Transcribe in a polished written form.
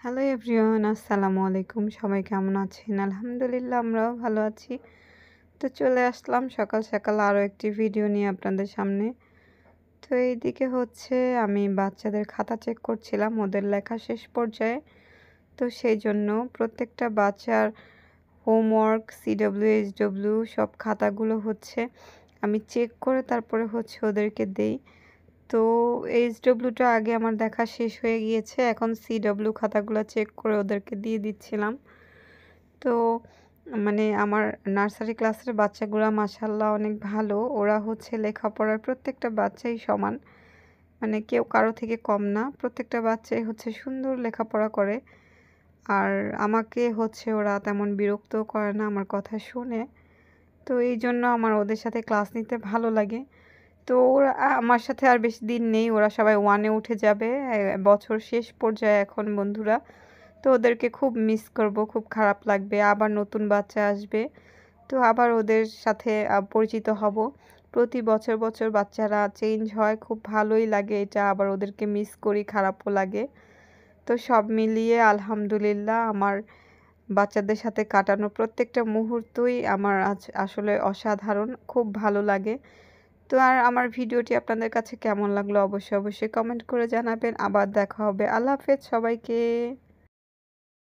Hello everyone, আসসালামু আলাইকুম। সবাই কেমন আছেন? আলহামদুলিল্লাহ আমরাও ভালো আছি। তো চলে আসলাম সকাল সকাল আরও একটি ভিডিও নিয়ে আপনাদের সামনে। তো এইদিকে হচ্ছে আমি বাচ্চাদের খাতা চেক করছিলাম, ওদের লেখা শেষ পর্যায়ে। তো সেই জন্য প্রত্যেকটা বাচ্চার হোমওয়ার্ক, সিডব্লিউ, এইচডব্লিউ সব খাতাগুলো হচ্ছে আমি চেক করে তারপরে হচ্ছে ওদেরকে দেই। তো এইচডব্লিউটা আগে আমার দেখা শেষ হয়ে গিয়েছে। এখন সিডব্লিউ খাতাগুলো চেক করে ওদেরকে দিয়ে দিচ্ছিলাম। তো মানে আমার নার্সারি ক্লাসের বাচ্চাগুলা মাশাআল্লাহ অনেক ভালো। ওরা হচ্ছে লেখাপড়ার প্রত্যেকটা বাচ্চাই সমান। মানে কেউ কারো থেকে কম না। প্রত্যেকটা বাচ্চাই হচ্ছে সুন্দর লেখাপড়া করে। আর আমাকে হচ্ছে ওরা তেমন বিরক্তও করে না আমার কথা শুনে। তো এইজন্য আমার ওদের সাথে ক্লাস নিতে ভালো লাগে। তো ওরা আমার সাথে আর বেশি দিন নেই। ওরা সবাই 1 এ উঠে যাবে। বছর শেষ পর্যায়ে এখন বন্ধুরা। তো ওদেরকে খুব মিস করব, খুব খারাপ লাগবে। আবার নতুন বাচ্চা আসবে। তো আবার ওদের সাথে পরিচিত হব। প্রতি বছর বছর বাচ্চারা চেঞ্জ হয়। খুব ভালোই লাগে এটা। আবার ওদেরকে মিস করি, খারাপও লাগে। তো সব মিলিয়ে আলহামদুলিল্লাহ আমার বাচ্চাদের সাথে কাটানো প্রত্যেকটা মুহূর্তই আমার আসলে অসাধারণ। খুব ভালো লাগে। তো আর আমার ভিডিওটি আপনাদের কাছে কেমন লাগলো অবশ্যই কমেন্ট করে জানাবেন। আবার দেখা হবে। আল্লাহ হাফেজ সবাইকে।